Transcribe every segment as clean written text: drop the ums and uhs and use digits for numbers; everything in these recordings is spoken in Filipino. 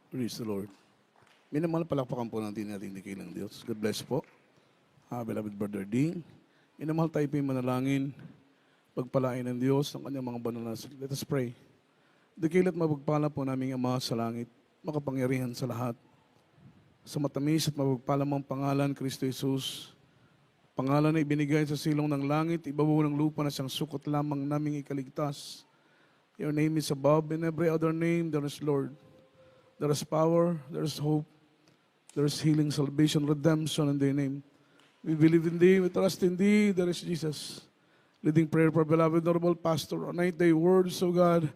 Praise the Lord. Minamahal palakpakan po natin ating dakilang Diyos. God bless po. Beloved Brother Ding. Minamahal tayo po yung manalangin. Pagpalain ng Diyos ng kanyang mga banal na salita. Let us pray. Dakilat mapagpala po naming Ama sa langit, makapangyarihan sa lahat. Sa matamis at mapagpalamang pangalan, Kristo Jesus, pangalan na ibinigay sa silong ng langit, ibabaw ng lupa na siyang sukat lamang naming ikaligtas. Your name is above and every other name there is Lord. There is power, there is hope, there is healing, salvation, redemption in Thy name. We believe in Thee, we trust in Thee, there is Jesus. Leading prayer for beloved Honorable Pastor, anoint Thy words, O God.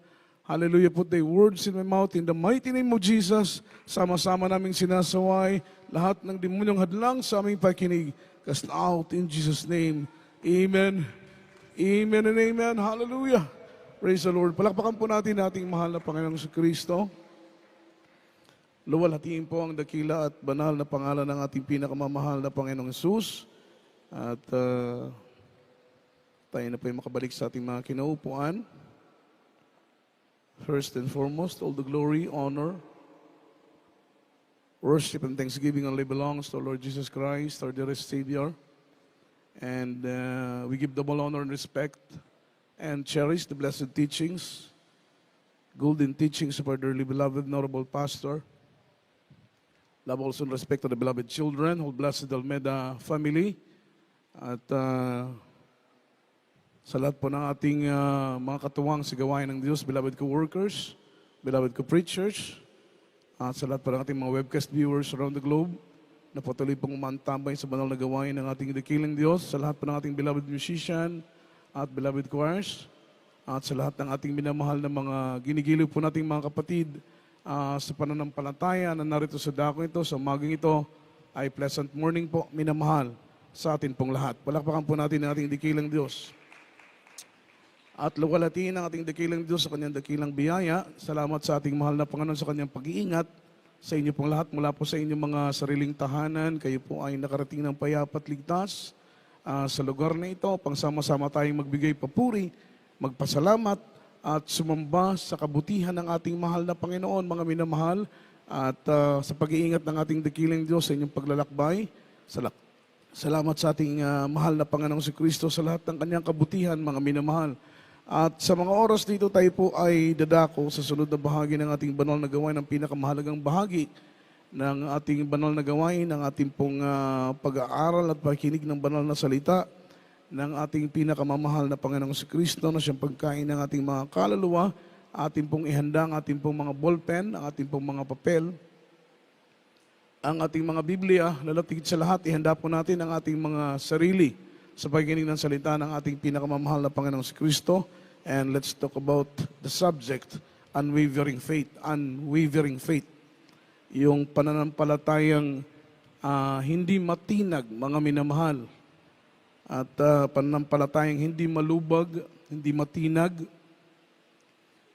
Hallelujah, put Thy words in my mouth. In the mighty name of Jesus, sama-sama naming sinasaway lahat ng demonyong hadlang sa aming pakinig. Cast out in Jesus' name. Amen. Amen and amen. Hallelujah. Praise the Lord. Palakpakan po natin ating mahal na Panginoong Kristo. Luwalhatiin po ang dakila at banal na pangalan ng ating pinakamamahal na Panginoong Jesus. At tayo na po yung makabalik sa ating mga kinaupuan. First and foremost, all the glory, honor, worship, and thanksgiving only belongs to our Lord Jesus Christ, our dearest Savior. And we give double honor and respect and cherish the blessed teachings, golden teachings of our dearly beloved, honorable pastor. Love also and respect to the beloved children, whole blessed Almeda family, at sa lahat po ng ating mga katuwang sa gawain ng Diyos, beloved co-workers, beloved co-preachers, at sa lahat po ng ating mga webcast viewers around the globe, na patuloy pong umantambay sa banal na gawain ng ating dakilang Diyos, sa lahat po ng ating beloved musician at beloved choirs, at sa lahat ng ating minamahal na mga ginigiliw po nating mga kapatid, sa pananampalataya na narito sa dako ito, sa umagang ito, ay pleasant morning po, minamahal sa atin pong lahat. Palakpakan po natin ang ating dakilang Diyos. At luwalhatiin ang ating dakilang Diyos sa kanyang dakilang biyaya. Salamat sa ating mahal na Panginoon sa kanyang pag-iingat sa inyo pong lahat, mula po sa inyong mga sariling tahanan. Kayo po ay nakarating ng payapa at ligtas sa lugar na ito. Pangsama-sama tayong magbigay papuri, magpasalamat, at sumamba sa kabutihan ng ating mahal na Panginoon, mga minamahal, at sa pag-iingat ng ating dakilang Diyos sa inyong paglalakbay. Salamat sa ating mahal na Panginoong si Kristo sa lahat ng kanyang kabutihan, mga minamahal. At sa mga oras dito tayo po ay dadako sa sunod na bahagi ng ating banal na gawain, ng pinakamahalagang bahagi ng ating banal na gawain, ng ating pong pag-aaral at pakikinig ng banal na salita ng ating pinakamamahal na Panginoong si Kristo na siyang pagkain ng ating mga kaluluwa, ating pong ihanda ang ating pong mga ballpen, ang ating pong mga papel, ang ating mga Biblia, lalatigit sa lahat, ihanda po natin ang ating mga sarili sa pakikinig ng salita ng ating pinakamamahal na Panginoong si Kristo. And let's talk about the subject, unwavering faith. Unwavering faith. Yung pananampalatayang hindi matinag, mga minamahal. At pananampalatayang hindi malubag, hindi matinag,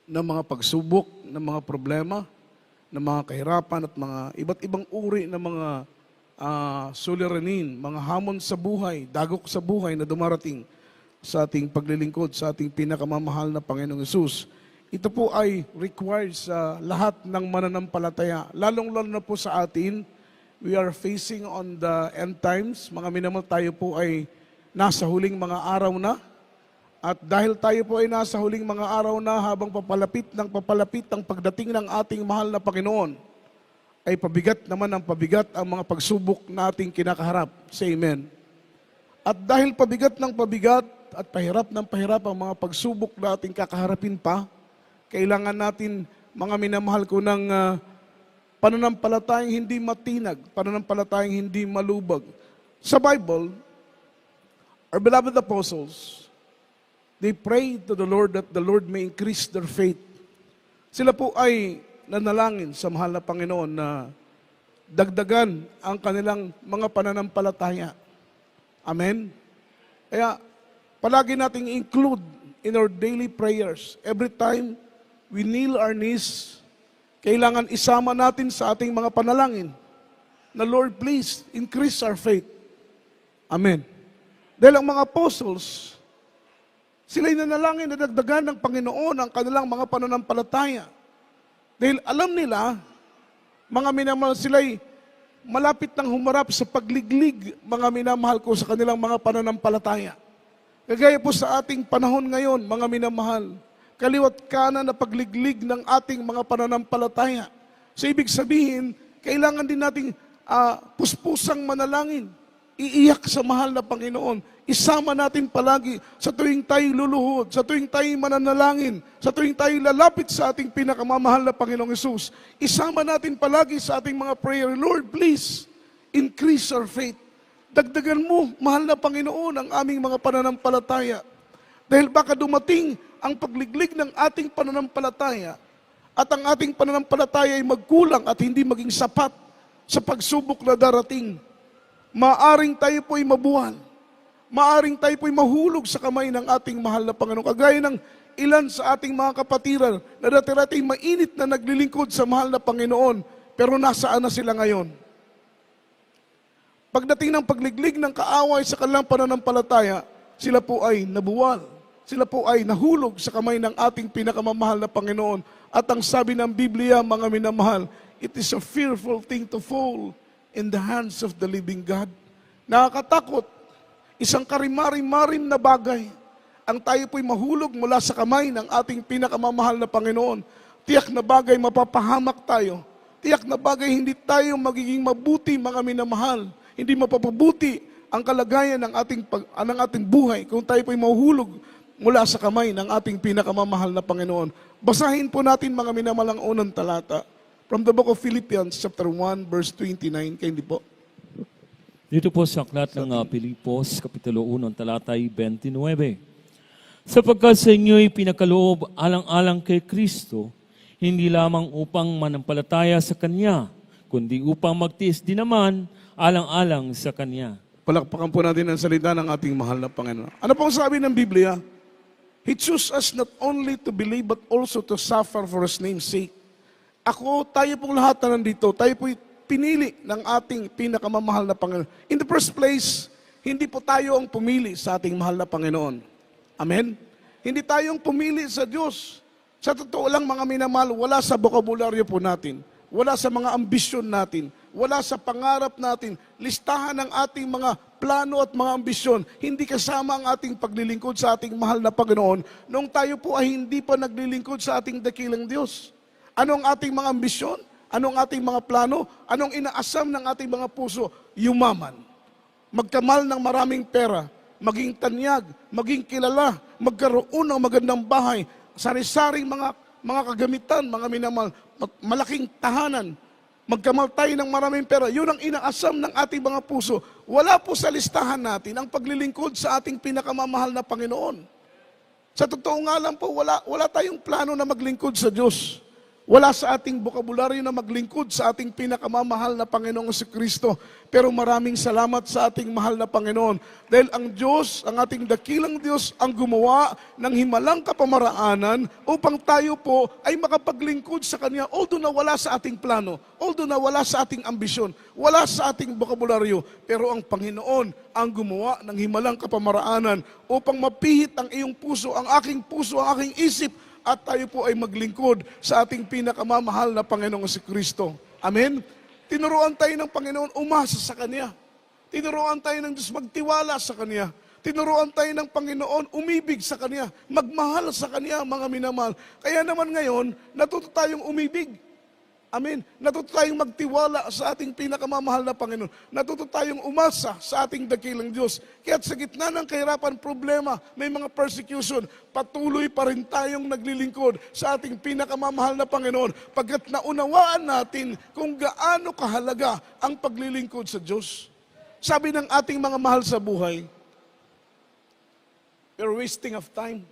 ng mga pagsubok, ng mga problema, ng mga kahirapan at mga iba't ibang uri ng mga suliranin, mga hamon sa buhay, dagok sa buhay na dumarating sa ating paglilingkod, sa ating pinakamamahal na Panginoong Hesus. Ito po ay required sa lahat ng mananampalataya, lalong-lalo na po sa atin. We are facing on the end times. Mga minamahal, tayo po ay nasa huling mga araw na. At dahil tayo po ay nasa huling mga araw na, habang papalapit ang pagdating ng ating mahal na Panginoon, ay pabigat naman ang pabigat ang mga pagsubok na ating kinakaharap. Say amen. At dahil pabigat ng pabigat at pahirap ng pahirap ang mga pagsubok na ating kakaharapin pa, kailangan natin, mga minamahal ko, ng pananampalatayang hindi matinag, pananampalatayang hindi malubag. Sa Bible, our beloved apostles, they prayed to the Lord that the Lord may increase their faith. Sila po ay nanalangin sa mahal na Panginoon na dagdagan ang kanilang mga pananampalataya. Amen? Kaya palagi nating include in our daily prayers, every time we kneel our knees, kailangan isama natin sa ating mga panalangin na, Lord, please increase our faith. Amen. Dahil ang mga apostles, sila'y nanalangin na dagdagan ng Panginoon ang kanilang mga pananampalataya. Dahil alam nila Mga minamahal, sila'y malapit nang humarap sa pagliglig, mga minamahal ko, sa kanilang mga pananampalataya. Kagaya po sa ating panahon ngayon, mga minamahal, kaliwat kanan na pagliglig ng ating mga pananampalataya. So ibig sabihin, kailangan din nating puspusang manalangin, iiyak sa mahal na Panginoon. Isama natin palagi sa tuwing tayo luluhod, sa tuwing tayo mananalangin, sa tuwing tayo lalapit sa ating pinakamamahal na Panginoong Hesus. Isama natin palagi sa ating mga prayer, Lord, please, increase our faith. Dagdagan mo, mahal na Panginoon, ang aming mga pananampalataya. Dahil baka dumating ang pagliglig ng ating pananampalataya at ang ating pananampalataya ay magkulang at hindi maging sapat sa pagsubok na darating. Maaring tayo po'y mabuwal. Maaring tayo po'y mahulog sa kamay ng ating mahal na Panginoon. Kagaya ng ilan sa ating mga kapatiran na dati-dati mainit na naglilingkod sa mahal na Panginoon, pero nasaan na sila ngayon? Pagdating ng pagliglig ng kaaway sa kanilang pananampalataya, sila po ay nabuwal. Sila po ay nahulog sa kamay ng ating pinakamamahal na Panginoon. At ang sabi ng Biblia, mga minamahal, it is a fearful thing to fall in the hands of the living God. Nakakatakot, isang karimari-marim na bagay, ang tayo po'y mahulog mula sa kamay ng ating pinakamamahal na Panginoon. Tiyak na bagay, mapapahamak tayo. Tiyak na bagay, hindi tayo magiging mabuti, mga minamahal. Hindi mapapabuti ang kalagayan ng ating buhay kung tayo po'y mahulog mula sa kamay ng ating pinakamamahal na Panginoon. Basahin po natin, mga minamahal, ang unang talata. From the book of Philippians, chapter 1, verse 29. Kayo hindi po. Dito po sa aklat ng Pilipos, Kapitulo 1, talatay 29. Sapagkat sa inyo'y pinakaloob alang-alang kay Kristo, hindi lamang upang manampalataya sa Kanya, kundi upang magtiis din naman alang-alang sa Kanya. Palakpakan po natin ang salita ng ating mahal na Panginoon. Ano pong sabi ng Biblia? He chose us not only to believe but also to suffer for His name's sake. Tayo pong lahat na nandito, tayo po'y pinili ng ating pinakamamahal na Panginoon. In the first place, hindi po tayo ang pumili sa ating mahal na Panginoon. Amen? Hindi tayong pumili sa Diyos. Sa totoo lang, mga minamahal, wala sa bokabularyo po natin, wala sa mga ambisyon natin, wala sa pangarap natin, listahan ng ating mga plano at mga ambisyon, hindi kasama ang ating paglilingkod sa ating mahal na Panginoon nung tayo po ay hindi pa naglilingkod sa ating dakilang Diyos. Anong ating mga ambisyon? Anong ating mga plano? Anong inaasam ng ating mga puso? Yumaman. Magkamal ng maraming pera, maging tanyag, maging kilala, magkaroon ng magandang bahay, sari-saring mga kagamitan, mga minamahal, malaking tahanan, magkamal tayo ng maraming pera. Yun ang inaasam ng ating mga puso. Wala po sa listahan natin ang paglilingkod sa ating pinakamamahal na Panginoon. Sa totoo nga lang po, wala tayong plano na maglingkod sa Diyos. Wala sa ating bokabularyo na maglingkod sa ating pinakamamahal na Panginoong Kristo. Pero maraming salamat sa ating mahal na Panginoon. Dahil ang Diyos, ang ating dakilang Diyos, ang gumawa ng himalang kapamaraanan upang tayo po ay makapaglingkod sa Kanya. Although na wala sa ating plano, although na wala sa ating ambisyon, wala sa ating bokabularyo, pero ang Panginoon ang gumawa ng himalang kapamaraanan upang mapihit ang iyong puso, ang aking isip, at tayo po ay maglingkod sa ating pinakamamahal na Panginoong Kristo. Amen? Tinuruan tayo ng Panginoon umasa sa Kanya. Tinuruan tayo ng Diyos magtiwala sa Kanya. Tinuruan tayo ng Panginoon umibig sa Kanya. Magmahal sa Kanya, mga minamahal. Kaya naman ngayon, natuto tayong umibig. Amen. Natuto tayong magtiwala sa ating pinakamamahal na Panginoon. Natuto tayong umasa sa ating dakilang Diyos. Kaya sa gitna ng kahirapan, problema, may mga persecution, patuloy pa rin tayong naglilingkod sa ating pinakamamahal na Panginoon pagkat naunawaan natin kung gaano kahalaga ang paglilingkod sa Diyos. Sabi ng ating mga mahal sa buhay, you're wasting of time.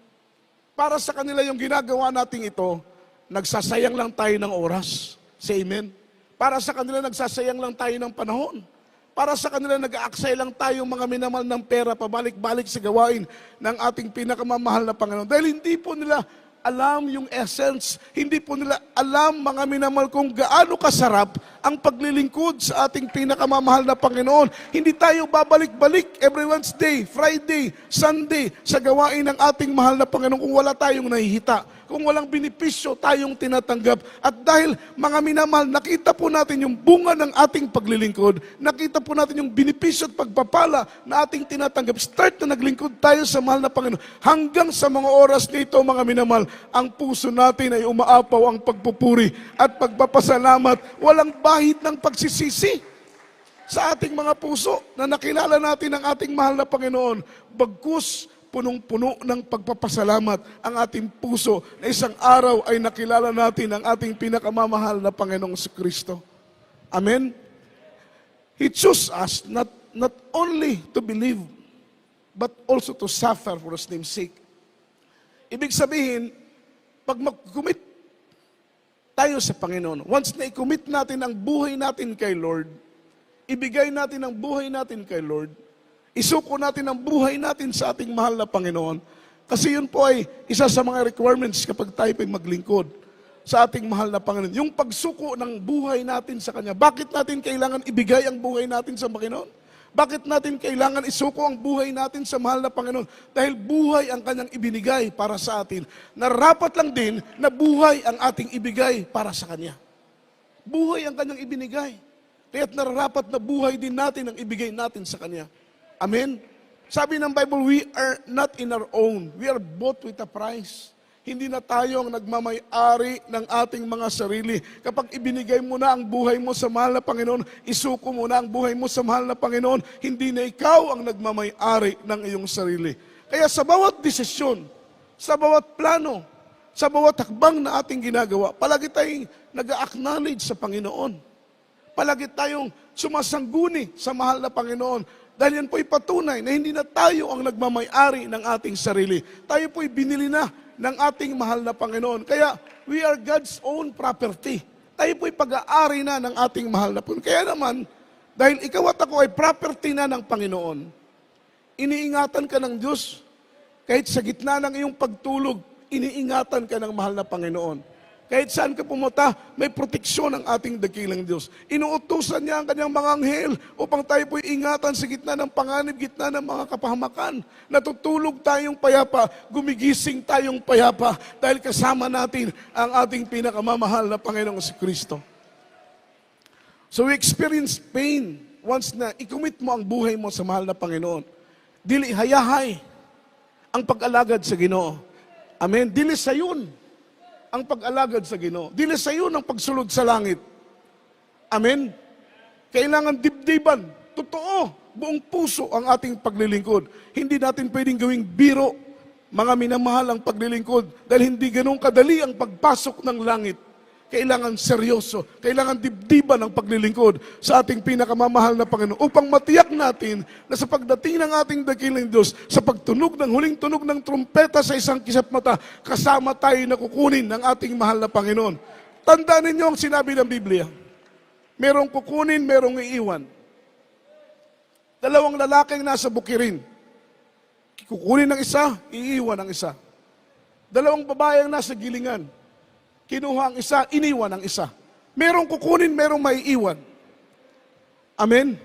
Para sa kanila yung ginagawa natin ito, nagsasayang lang tayo ng oras. Say amen. Para sa kanila, nagsasayang lang tayo ng panahon. Para sa kanila, nag-aaksay lang tayo mga minamahal ng pera, pabalik-balik sa gawain ng ating pinakamamahal na Panginoon. Dahil hindi po nila alam yung essence, hindi po nila alam, mga minamahal, kung gaano kasarap ang paglilingkod sa ating pinakamamahal na Panginoon. Hindi tayo babalik-balik every Wednesday, Friday, Sunday sa gawain ng ating mahal na Panginoon kung wala tayong nahihita. kung walang benepisyo tayong tinatanggap. At dahil mga minamahal, nakita po natin yung bunga ng ating paglilingkod, nakita po natin yung benepisyo at pagpapala na ating tinatanggap. Start na naglingkod tayo sa mahal na Panginoon. Hanggang sa mga oras nito, mga minamahal, ang puso natin ay umaapaw ang pagpupuri at pagpapasalamat. Walang bahid ng pagsisisi sa ating mga puso na nakilala natin ang ating mahal na Panginoon. Bagkus, punong-puno ng pagpapasalamat ang ating puso na isang araw ay nakilala natin ang ating pinakamamahal na Panginoong Kristo. Amen? He chose us not only to believe, but also to suffer for His name's sake. Ibig sabihin, pag mag-commit tayo sa Panginoon, once na i-commit natin ang buhay natin kay Lord, ibigay natin ang buhay natin kay Lord, isuko natin ang buhay natin sa ating mahal na Panginoon. Kasi yun po ay isa sa mga requirements kapag tayo po'y maglingkod sa ating mahal na Panginoon. Yung pagsuko ng buhay natin sa Kanya. Bakit natin kailangan ibigay ang buhay natin sa Panginoon? Bakit natin kailangan isuko ang buhay natin sa mahal na Panginoon? Dahil buhay ang Kanyang ibinigay para sa atin. Narapat lang din na buhay ang ating ibigay para sa Kanya. Buhay ang Kanyang ibinigay. Kaya't nararapat na buhay din natin ang ibigay natin sa Kanya. Amen? Sabi ng Bible, we are not in our own. We are bought with a price. Hindi na tayo ang nagmamay-ari ng ating mga sarili. Kapag ibinigay mo na ang buhay mo sa mahal na Panginoon, isuko mo na ang buhay mo sa mahal na Panginoon, hindi na ikaw ang nagmamay-ari ng iyong sarili. Kaya sa bawat desisyon, sa bawat plano, sa bawat hakbang na ating ginagawa, palagi tayong nag-acknowledge sa Panginoon. Palagi tayong sumasangguni sa mahal na Panginoon. Dahil yan po'y patunay na hindi na tayo ang nagmamay-ari ng ating sarili. Tayo po'y binili na ng ating mahal na Panginoon. Kaya we are God's own property. Tayo po'y pag-aari na ng ating mahal na Panginoon. Kaya naman, dahil ikaw at ako ay property na ng Panginoon, iniingatan ka ng Diyos. Kahit sa gitna ng iyong pagtulog, iniingatan ka ng mahal na Panginoon. Kahit saan ka pumunta, may proteksyon ng ating dakilang Diyos. Inuutusan niya ang kanyang mga anghel upang tayo po'y ingatan sa gitna ng panganib, gitna ng mga kapahamakan. Natutulog tayong payapa, gumigising tayong payapa dahil kasama natin ang ating pinakamamahal na Panginoong Kristo. So we experience pain once na i-commit mo ang buhay mo sa mahal na Panginoon. Dili hayahay ang pag-alagad sa Ginoo. Amen. Dili sayon ang pag-alagad sa Ginoo. Dili sa iyo ng pagsulod sa langit. Amen? Kailangan dibdiban. Totoo, buong puso ang ating paglilingkod. Hindi natin pwedeng gawing biro, mga minamahal ang paglilingkod, dahil hindi ganun kadali ang pagpasok ng langit. Kailangan seryoso, kailangan dibdiban ang paglilingkod sa ating pinakamamahal na Panginoon upang matiyak natin na sa pagdating ng ating dakilang Diyos, sa pagtunog ng huling tunog ng trumpeta sa isang kisap mata, kasama tayo na kukunin ng ating mahal na Panginoon. Tandaan ninyo ang sinabi ng Biblia. Merong kukunin, merong iiwan. Dalawang lalaking nasa bukirin. Kukunin ng isa, iiwan ang isa. Dalawang babaeng nasa gilingan. Kinuha ang isa, iniwan ang isa. Merong kukunin, merong maiiwan. Amen?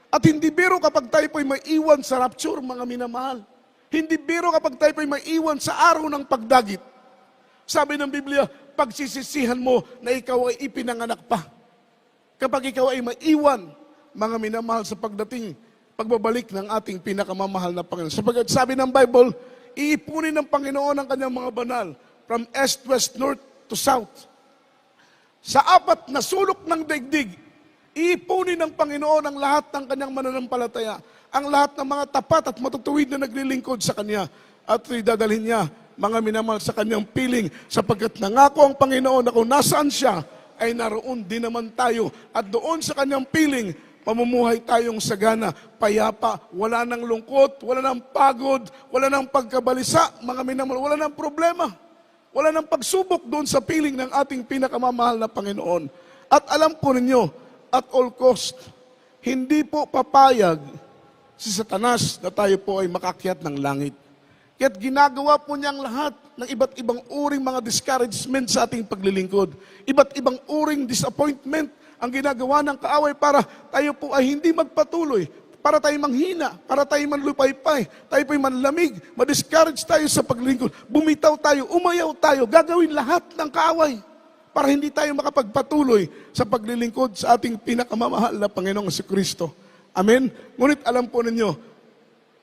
At hindi biro kapag tayo po'y maiiwan sa rapture, mga minamahal. Hindi biro kapag tayo po'y maiiwan sa araw ng pagdagit. Sabi ng Biblia, pagsisisihan mo na ikaw ay ipinanganak pa. Kapag ikaw ay maiwan, mga minamahal, sa pagbabalik ng ating pinakamamahal na Panginoon. Sapagat sabi ng Bible, iipunin ng Panginoon ang kanyang mga banal from east, west, north, to south. Sa apat na sulok ng daigdig, iipunin ng Panginoon ang lahat ng kanyang mananampalataya, ang lahat ng mga tapat at matutuwid na naglilingkod sa Kanya, at idadalhin niya, mga minamahal, sa Kanyang piling, sapagkat nangako ang Panginoon na kung nasaan siya, ay naroon din naman tayo, at doon sa Kanyang piling, pamumuhay tayong sagana, payapa, wala nang lungkot, wala nang pagod, wala nang pagkabalisa, mga minamahal, wala nang problema. Wala nang pagsubok doon sa piling ng ating pinakamamahal na Panginoon. At alam po ninyo, at all cost, hindi po papayag si Satanas na tayo po ay makakyat ng langit. Kaya't ginagawa po niyang lahat ng iba't ibang uring mga discouragement sa ating paglilingkod. Iba't ibang uring disappointment ang ginagawa ng kaaway para tayo po ay hindi magpatuloy. para tayo manghina, para tayo manlupaypay, tayo po'y manlamig, ma-discourage tayo sa paglilingkod, bumitaw tayo, umayaw tayo, gagawin lahat ng kaaway para hindi tayo makapagpatuloy sa paglilingkod sa ating pinakamamahal na Panginoong Jesucristo. Amen? Ngunit alam po ninyo,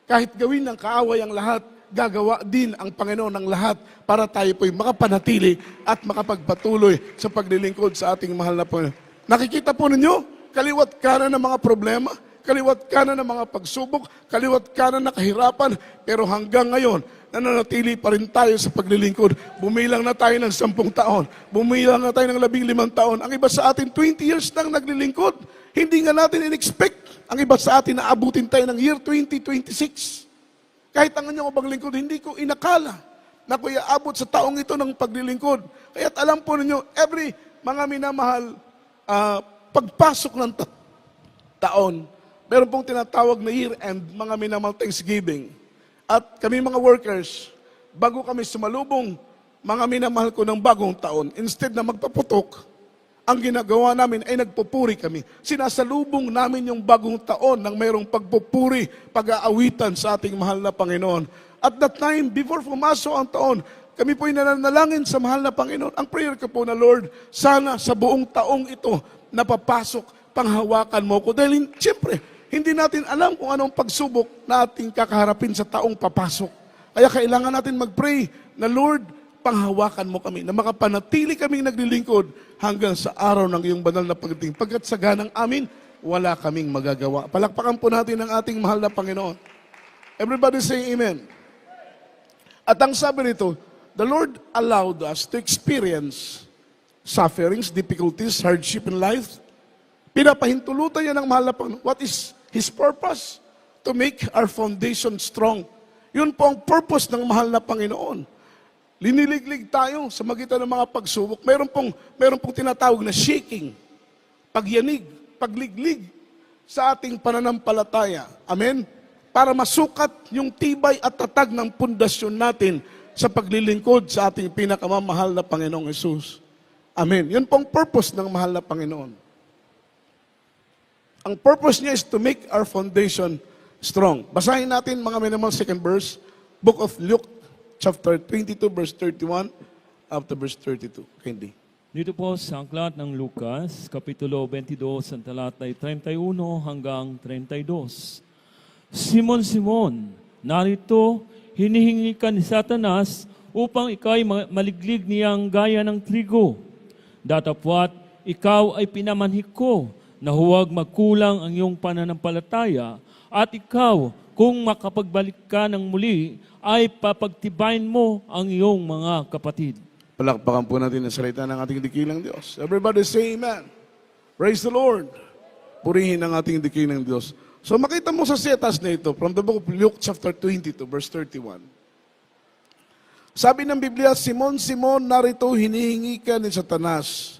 kahit gawin ng kaaway ang lahat, gagawa din ang Panginoon ng lahat para tayo po'y makapanatili at makapagpatuloy sa paglilingkod sa ating mahal na Panginoon. Nakikita po ninyo, kaliwat kanan ng mga problema, kaliwat kanan ng mga pagsubok, kaliwat kanan na kahirapan, pero hanggang ngayon, nananatili pa rin tayo sa paglilingkod. Bumilang na tayo ng 10 taon, bumilang na tayo ng 15 taon. Ang iba sa atin, 20 years nang naglilingkod. Hindi nga natin in-expect. Ang iba sa atin, naabutin tayo ng year 2026. Kahit ang kanyang paglingkod, hindi ko inakala na ko iaabot sa taong ito ng paglilingkod. Kaya't alam po ninyo, every mga minamahal, pagpasok ng taon, meron pong tinatawag na year-end, mga minamahal Thanksgiving. At kami mga workers, bago kami sumalubong, mga minamahal ko ng bagong taon, instead na magpaputok, ang ginagawa namin ay nagpupuri kami. Sinasalubong namin yung bagong taon ng mayroong pagpupuri, pag-aawitan sa ating mahal na Panginoon. At that time, before pumasok ang taon, kami po'y nananalangin sa mahal na Panginoon. Ang prayer ko po na, Lord, sana sa buong taong ito, napapasok, panghawakan mo ko. Dahil, siyempre, hindi natin alam kung anong pagsubok na ating kakaharapin sa taong papasok. Kaya kailangan natin mag-pray na, Lord, panghawakan mo kami, na makapanatili kaming naglilingkod hanggang sa araw ng iyong banal na pagdating. Pagkat sa ganang amin, wala kaming magagawa. Palakpakan po natin ang ating mahal na Panginoon. Everybody say amen. At ang sabi nito, the Lord allowed us to experience sufferings, difficulties, hardship in life. Pinapahintulutan niya ng mahal na Panginoon. What is His purpose? To make our foundation strong. Yun po ang purpose ng mahal na Panginoon. Liniliglig tayo sa magitan ng mga pagsubok. Meron pong tinatawag na shaking, pagyanig, pagliglig sa ating pananampalataya. Amen? Para masukat yung tibay at tatag ng pundasyon natin sa paglilingkod sa ating pinakamamahal na Panginoong Hesus. Amen. Yun pong purpose ng mahal na Panginoon. Ang purpose niya is to make our foundation strong. Basahin natin mga minamahal second verse, Book of Luke, chapter 22, verse 31, up to verse 32. Hindi. Dito po sa aklat ng Lucas, Kapitulo 22, ang talatay 31 hanggang 32. Simon, Simon, narito, hinihingi ka ni Satanas upang ikaw'y maliglig niyang gaya ng trigo. Datapwat, ikaw ay pinamanhik ko na huwag magkulang ang iyong pananampalataya at ikaw, kung makapagbalik ka ng muli, ay papagtibayin mo ang iyong mga kapatid. Palakpakan po natin ang salita ng ating dikilang Diyos. Everybody say amen. Praise the Lord. Purihin ang ating dikilang Diyos. So makita mo sa setas na ito, from the book of Luke chapter 22, verse 31. Sabi ng Biblia, Simon, Simon, narito hinihingi ka ni Satanas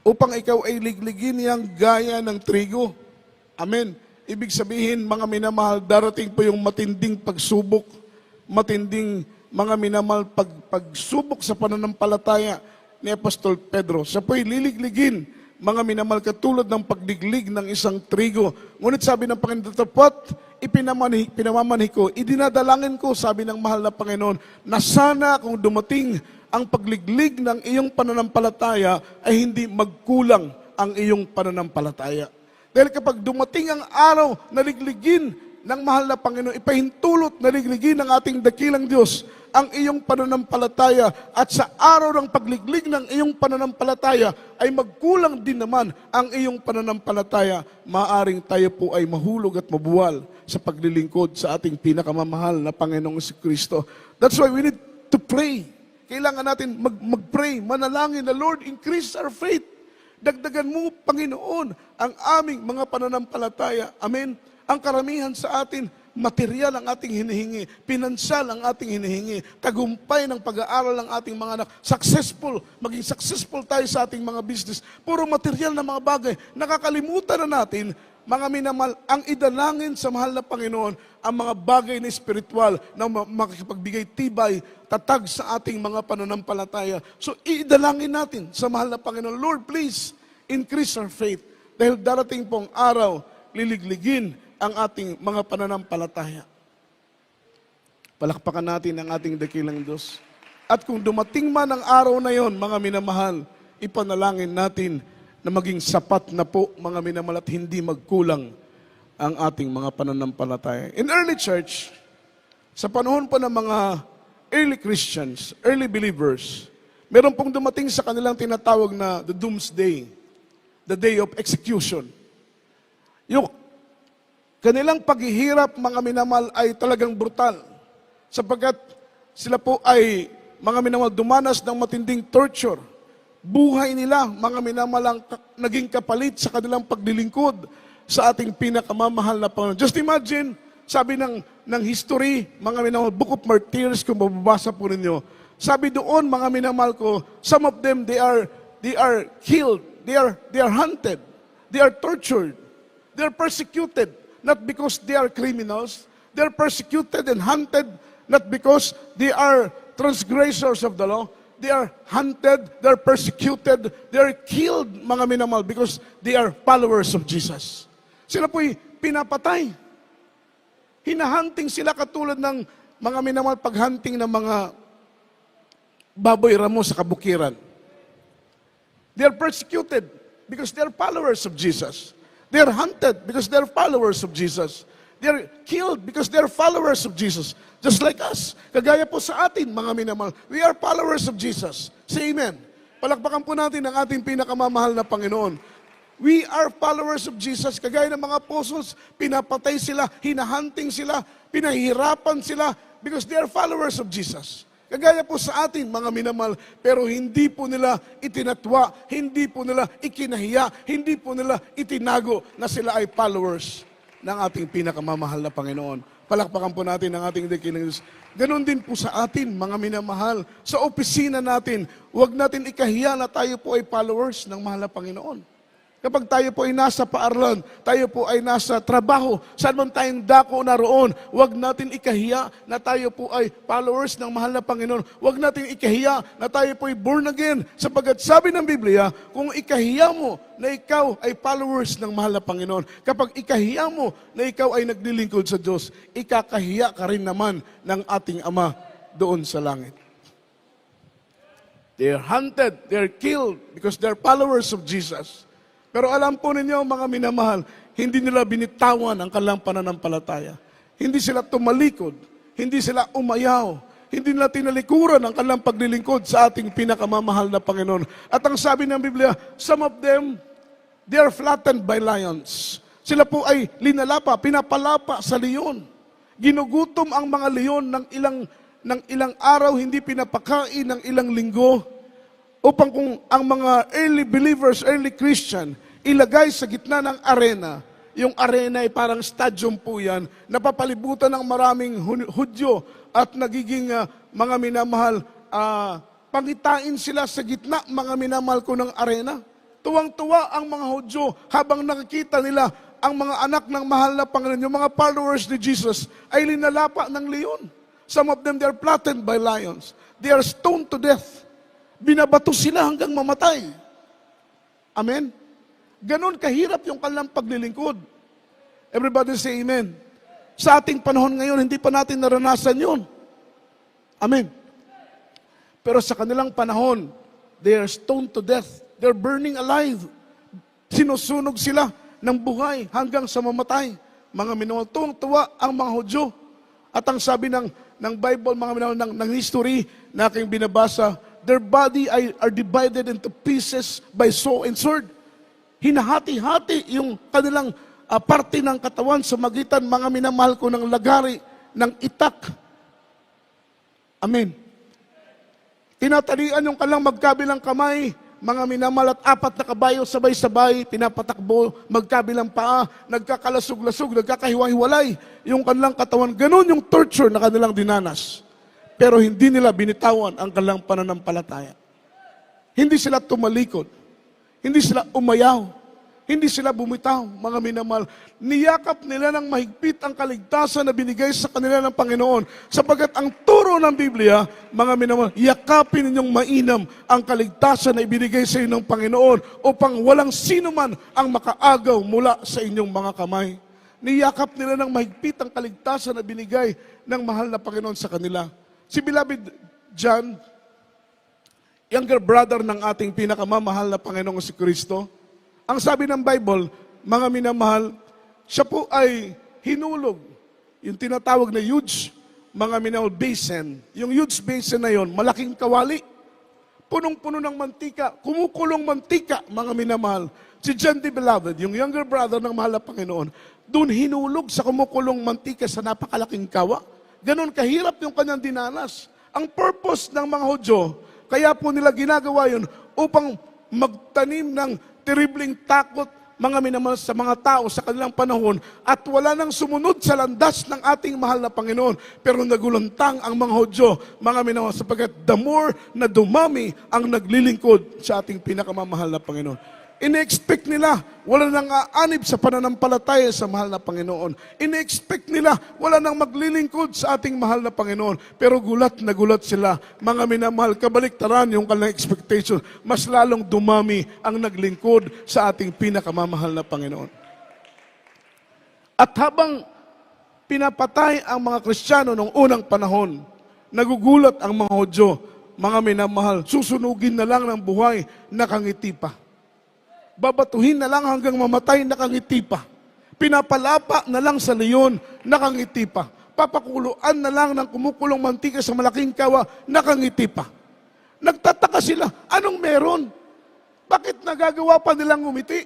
upang ikaw ay ligligin niyang gaya ng trigo. Amen. Ibig sabihin, mga minamahal, darating po yung matinding pagsubok, matinding mga minamahal pagsubok sa pananampalataya ni Apostol Pedro. Siya po'y liligligin, mga minamahal, katulad ng pagliglig ng isang trigo. Ngunit sabi ng Panginoon, tapat, pinamamanhi ko, idinadalangin ko, sabi ng mahal na Panginoon, na sana kung dumating ang pagliglig ng iyong pananampalataya ay hindi magkulang ang iyong pananampalataya. Dahil kapag dumating ang araw na ligligin ng mahal na Panginoon, ipahintulot na ligligin ng ating dakilang Diyos ang iyong pananampalataya at sa araw ng pagliglig ng iyong pananampalataya ay magkulang din naman ang iyong pananampalataya, maaring tayo po ay mahulog at mabuwal sa paglilingkod sa ating pinakamamahal na Panginoong Jesucristo. That's why we need to pray. Kailangan natin mag-pray, manalangin na, Lord, increase our faith. Dagdagan mo, Panginoon, ang aming mga pananampalataya. Amen. Ang karamihan sa atin, material ang ating hinihingi, pinansal ang ating hinihingi, tagumpay ng pag-aaral ng ating mga anak, maging successful tayo sa ating mga business. Puro material na mga bagay. Nakakalimutan na natin, mga minamahal, ang idalangin sa mahal na Panginoon, ang mga bagay na espiritual na makikipagbigay tibay, tatag sa ating mga pananampalataya. So, idalangin natin sa mahal na Panginoon, Lord, please, increase our faith. Dahil darating pong araw, liligligin ang ating mga pananampalataya. Palakpakan natin ang ating dakilang Diyos. At kung dumating man ang araw na yon, mga minamahal, ipanalangin natin na maging sapat na po, mga minamahal, at hindi magkulang ang ating mga pananampalataya. In early church, sa panahon pa ng mga early Christians, early believers, meron pong dumating sa kanilang tinatawag na the doomsday, the day of execution. Yung kanilang paghihirap, mga minamahal, ay talagang brutal. Sapagkat sila po ay, mga minamahal, dumanas ng matinding torture. Buhay nila, mga minamahal, naging kapalit sa kanilang paglilingkod sa ating pinakamamahal na Panginoon. Just imagine, sabi ng history, mga minamahal, Book of Martyrs, kung mababasa po ninyo, sabi doon, mga minamahal ko, some of them, they are killed, they are hunted, they are tortured, they are persecuted, not because they are criminals, they are persecuted and hunted, not because they are transgressors of the law. They are hunted, they are persecuted, they are killed, mga minamahal, because they are followers of Jesus. Sila po'y pinapatay. Hinahunting sila katulad ng mga minamahal paghunting ng mga baboy ramo sa kabukiran. They are persecuted because they are followers of Jesus. They are hunted because they are followers of Jesus. They are killed because they are followers of Jesus. Just like us. Kagaya po sa atin, mga minamahal. We are followers of Jesus. Say amen. Palakpakan po natin ang ating pinakamamahal na Panginoon. We are followers of Jesus. Kagaya ng mga apostles, pinapatay sila, hinahunting sila, pinahihirapan sila because they are followers of Jesus. Kagaya po sa atin, mga minamahal, pero hindi po nila itinatwa, hindi po nila ikinahiya, hindi po nila itinago na sila ay followers ng ating pinakamamahal na Panginoon. Palakpakan po natin ang ating dakilang Diyos. Ganon din po sa atin, mga minamahal. Sa opisina natin, huwag natin ikahiya na tayo po ay followers ng mahal na Panginoon. Kapag tayo po ay nasa paaralan, tayo po ay nasa trabaho, saan man tayong dako naroon, huwag natin ikahiya na tayo po ay followers ng mahal na Panginoon. Huwag natin ikahiya na tayo po ay born again. Sapagkat sabi ng Biblia, kung ikahiya mo na ikaw ay followers ng mahal na Panginoon, kapag ikahiya mo na ikaw ay naglilingkod sa Diyos, ikakahiya ka rin naman ng ating Ama doon sa langit. They are hunted, they are killed because they are followers of Jesus. Pero alam po ninyo, mga minamahal, hindi nila binitawan ang kanilang pananampalataya. Hindi sila tumalikod, hindi sila umayaw, hindi nila tinalikuran ang kanilang paglilingkod sa ating pinakamamahal na Panginoon. At ang sabi ng Biblia, some of them, they are flattened by lions. Sila po ay linalapa, pinapalapa sa leon. Ginugutom ang mga leon ng ilang araw, hindi pinapakain ng ilang linggo, upang kung ang mga early believers, early Christian, ilagay sa gitna ng arena. Yung arena ay parang stadium po yan, napapalibutan ng maraming Hudyo at nagiging mga minamahal, pangitain sila sa gitna, mga minamahal ko ng arena. Tuwang-tuwa ang mga Hudyo habang nakikita nila ang mga anak ng mahal na Panginoon, yung mga followers ni Jesus, ay linalapa ng leon. Some of them, they are flattened by lions. They are stoned to death. Binabato sila hanggang mamatay. Amen? Ganon kahirap yung kanilang paglilingkod. Everybody say amen. Sa ating panahon ngayon, hindi pa natin naranasan yun. Amen. Pero sa kanilang panahon, they are stoned to death. They're burning alive. Sinusunog sila ng buhay hanggang sa mamatay. Mga minamahal, tuwang-tuwa ang mga Hudyo. At ang sabi ng Bible, mga minamahal, ng history na aking binabasa, their body are divided into pieces by saw and sword. Hinahati-hati yung kanilang parte ng katawan sa magitan, mga minamahal ko, ng lagari, ng itak. Amen. Tinatalian yung kanilang magkabilang kamay, mga minamahal, at 4 na kabayo sabay-sabay, pinapatakbo, magkabilang paa, nagkakalasog-lasog, nagkakahiwa-hiwalay yung kanilang katawan. Ganon yung torture na kanilang dinanas. Pero hindi nila binitawan ang kanilang pananampalataya. Hindi sila tumalikod. Hindi sila umayaw. Hindi sila bumitaw, mga minamahal. Niyakap nila ng mahigpit ang kaligtasan na binigay sa kanila ng Panginoon. Sapagkat ang turo ng Biblia, mga minamahal, yakapin ninyong mainam ang kaligtasan na ibinigay sa inyong Panginoon upang walang sino man ang makaagaw mula sa inyong mga kamay. Niyakap nila ng mahigpit ang kaligtasan na binigay ng mahal na Panginoon sa kanila. Si Beloved John, younger brother ng ating pinakamamahal na Panginoong si Kristo, ang sabi ng Bible, mga minamahal, siya po ay hinulog. Yung tinatawag na huge, mga minamahal, basin. Yung huge basin na yon, malaking kawali. Punong-puno ng mantika, kumukulong mantika, mga minamahal. Si John the Beloved, yung younger brother ng mahal na Panginoon, doon hinulog sa kumukulong mantika sa napakalaking kawa. Ganon kahirap yung kanyang dinanas. Ang purpose ng mga Hudyo, kaya po nila ginagawa yun upang magtanim ng terribling takot, mga minamahal, sa mga tao sa kanilang panahon, at wala nang sumunod sa landas ng ating mahal na Panginoon. Pero nagulantang ang mga Hudyo, mga minamahal, sapagkat the more na dumami ang naglilingkod sa ating pinakamamahal na Panginoon. Ine-expect nila, wala nang aanib sa pananampalataya sa mahal na Panginoon. Ine-expect nila, wala nang maglilingkod sa ating mahal na Panginoon. Pero gulat na gulat sila, mga minamahal, kabaliktaran yung kanilang expectation. Mas lalong dumami ang naglingkod sa ating pinakamamahal na Panginoon. At habang pinapatay ang mga Kristiyano noong unang panahon, nagugulat ang mga Hudyo, mga minamahal, susunugin na lang ng buhay, nakangiti pa. Babatuhin na lang hanggang mamatay, nakangiti pa. Pinapalapa na lang sa leon, nakangiti pa. Papakuluan na lang ng kumukulong mantika sa malaking kawa, nakangiti pa. Nagtataka sila, anong meron? Bakit nagagawa pa nilang ngumiti?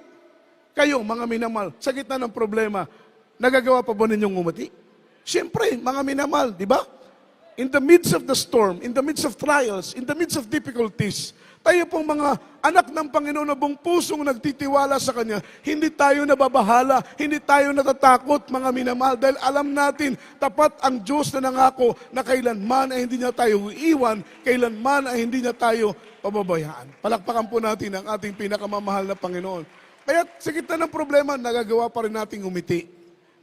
Kayo, mga minamahal, sa gitna ng problema, nagagawa pa ba ninyong ngumiti? Siyempre, mga minamahal, di ba? In the midst of the storm, in the midst of trials, in the midst of difficulties, tayo pong mga anak ng Panginoon na buong pusong nagtitiwala sa Kanya, hindi tayo nababahala, hindi tayo natatakot, mga minamahal, dahil alam natin, tapat ang Diyos na nangako na kailanman ay hindi niya tayo iiwan, kailanman ay hindi niya tayo pababayaan. Palakpakan po natin ang ating pinakamamahal na Panginoon. Kaya sa gitna ng problema, nagagawa pa rin nating umiti.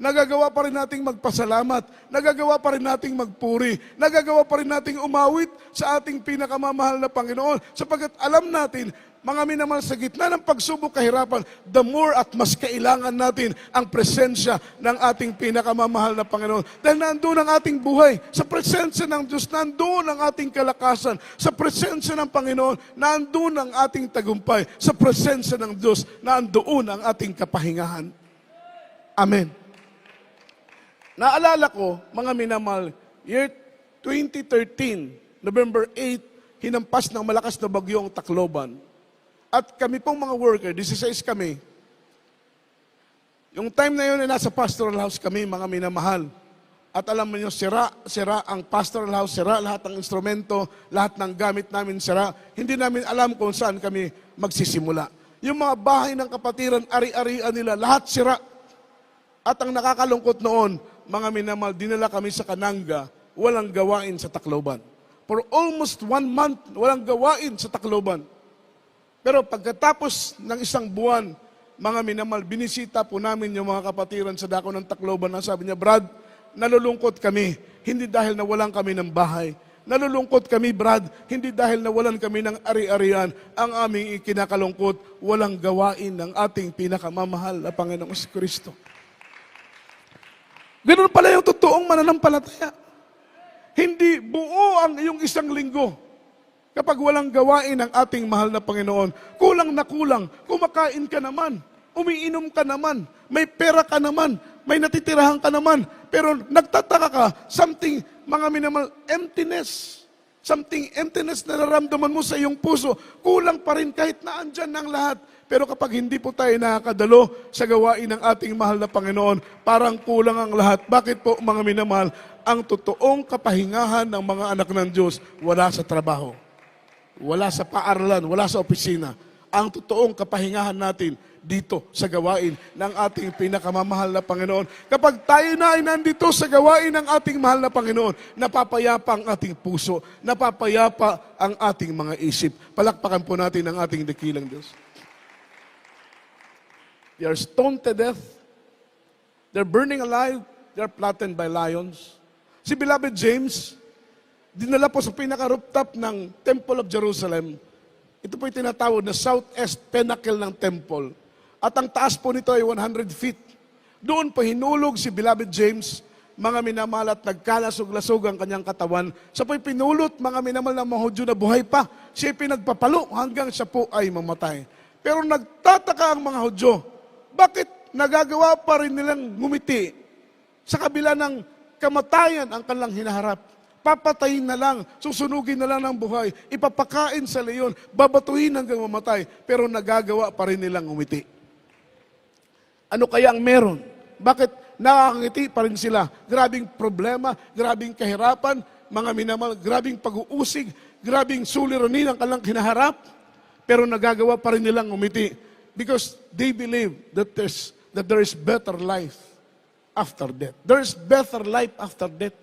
Nagagawa pa rin nating magpasalamat, nagagawa pa rin nating magpuri, nagagawa pa rin nating umawit sa ating pinakamamahal na Panginoon. Sapagkat alam natin, mga minamahal, sa gitna ng pagsubok kahirapan, the more at mas kailangan natin ang presensya ng ating pinakamamahal na Panginoon. Dahil nandoon ang ating buhay, sa presensya ng Diyos, nandoon ang ating kalakasan, sa presensya ng Panginoon, nandoon ang ating tagumpay, sa presensya ng Diyos, nandoon ang ating kapahingahan. Amen. Naalala ko, mga minamahal, year 2013, November 8, hinampas ng malakas na bagyo ang Tacloban. At kami pong mga worker, 16 kami. Yung time na yun ay nasa pastoral house kami, mga minamahal. At alam mo nyo, sira ang pastoral house, sira lahat ng instrumento, lahat ng gamit namin sira. Hindi namin alam kung saan kami magsisimula. Yung mga bahay ng kapatiran, ari-arian nila, lahat sira. At ang nakakalungkot noon, mga minamahal, dinala kami sa Kananga, walang gawain sa Tacloban. For almost 1 month, walang gawain sa Tacloban. Pero pagkatapos ng isang buwan, mga minamahal, binisita po namin yung mga kapatiran sa dako ng Tacloban. Ang sabi niya, Brad, nalulungkot kami, hindi dahil nawalan kami ng bahay. Nalulungkot kami, Brad, hindi dahil nawalan kami ng ari-arian. Ang aming ikinakalungkot, walang gawain ng ating pinakamamahal na Panginoong Kristo. Ganun pala yung totoong mananampalataya. Hindi buo ang iyong isang linggo kapag walang gawain ng ating mahal na Panginoon. Kulang na kulang, kumakain ka naman, umiinom ka naman, may pera ka naman, may natitirahan ka naman, pero nagtataka ka, something, mga minamahal, emptiness. Something emptiness na nararamdaman mo sa iyong puso, kulang pa rin kahit na andyan ng lahat. Pero kapag hindi po tayo nakakadalo sa gawain ng ating mahal na Panginoon, parang kulang ang lahat. Bakit po, mga minamahal? Ang totoong kapahingahan ng mga anak ng Diyos, wala sa trabaho, wala sa paaralan, wala sa opisina. Ang totoong kapahingahan natin dito sa gawain ng ating pinakamamahal na Panginoon. Kapag tayo na ay nandito sa gawain ng ating mahal na Panginoon, napapayapa ang ating puso, napapayapa ang ating mga isip. Palakpakan po natin ang ating dakilang Diyos. They are stoned to death. They're burning alive. They're flattened by lions. Si Beloved James, dinala po sa pinaka-rooftop ng Temple of Jerusalem. Ito po yung tinatawag na southeast pinnacle ng temple. At ang taas po nito ay 100 feet. Doon pa hinulog si Beloved James, mga minamahal, at nagkalasog-lasog ang kanyang katawan. Siya po'y pinulot, mga minamahal, ng mga Hudyo na buhay pa. Siya pinagpapalo hanggang siya po ay mamatay. Pero nagtataka ang mga Hudyo, bakit nagagawa pa rin nilang ngumiti sa kabila ng kamatayan ang kanilang hinaharap? Papatayin na lang, susunugin na lang ng buhay, ipapakain sa leon, babatuhin hanggang mamatay, pero nagagawa pa rin nilang ngumiti. Ano kaya ang meron? Bakit nakakangiti pa rin sila? Grabing problema, grabing kahirapan, mga minamahal, grabing pag-uusig, grabing suliranin ang kanilang hinaharap, pero nagagawa pa rin nilang ngumiti because they believe that there is better life after death. There is better life after death.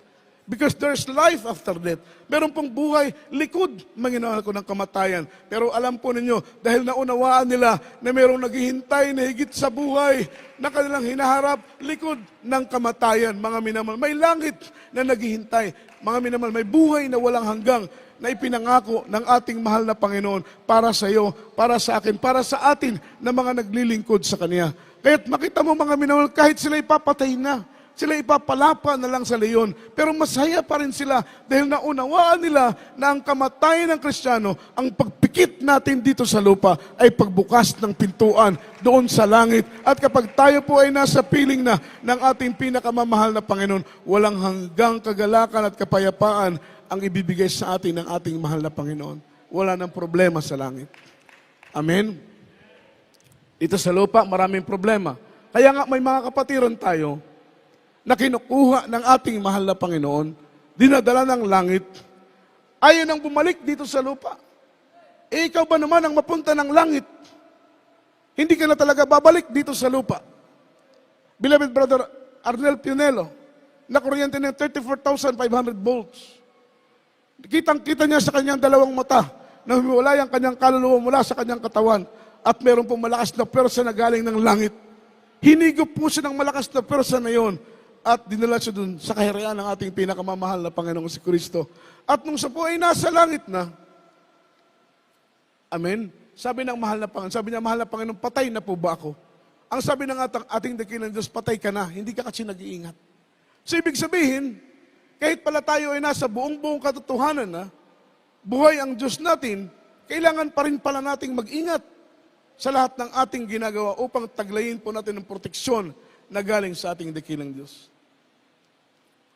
Because there's life after death. Meron pong buhay, likod, Manginahal ko ng kamatayan. Pero alam po ninyo, dahil naunawaan nila na merong naghihintay na higit sa buhay na kanilang hinaharap, likod ng kamatayan, mga minamahal. May langit na naghihintay. Mga minamahal, may buhay na walang hanggang na ipinangako ng ating mahal na Panginoon para sa iyo, para sa akin, para sa atin na mga naglilingkod sa Kanya. Kaya't makita mo, mga minamahal, kahit sila ipapatay na, sila ipapalapa na lang sa leon, pero masaya pa rin sila dahil naunawaan nila na ang kamatayan ng Kristiyano, ang pagpikit natin dito sa lupa ay pagbukas ng pintuan doon sa langit. At kapag tayo po ay nasa piling na ng ating pinakamamahal na Panginoon, walang hanggang kagalakan at kapayapaan ang ibibigay sa atin ng ating mahal na Panginoon. Wala nang problema sa langit. Amen? Dito sa lupa, maraming problema. Kaya nga may mga kapatiran tayo na kinukuha ng ating mahal na Panginoon, dinadala ng langit, ayaw nang bumalik dito sa lupa. Eh, ikaw ba naman ang mapunta ng langit? Hindi ka na talaga babalik dito sa lupa. Beloved Brother Arnel Pionelo, na kuryente ng 34,500 volts. Kitang-kita niya sa kanyang dalawang mata na humiwalay ang kanyang kaluluwa mula sa kanyang katawan at meron pong malakas na pwersa na galing ng langit. Hinigop po siya ng malakas na pwersa na yon at dinala siya dun sa kaharian ng ating pinakamamahal na Panginoong si Kristo. At nung siya po ay nasa langit na, amen, sabi ng mahal na Panginoon, sabi niya, mahal na Panginoon, patay na po ba ako? Ang sabi ng ating dakilang Diyos, patay ka na, hindi ka kasi nag-iingat. So ibig sabihin, kahit pala tayo ay nasa buong katotohanan na, buhay ang Diyos natin, kailangan pa rin pala nating mag-ingat sa lahat ng ating ginagawa upang taglayin po natin ng proteksyon na galing sa ating dakilang Diyos.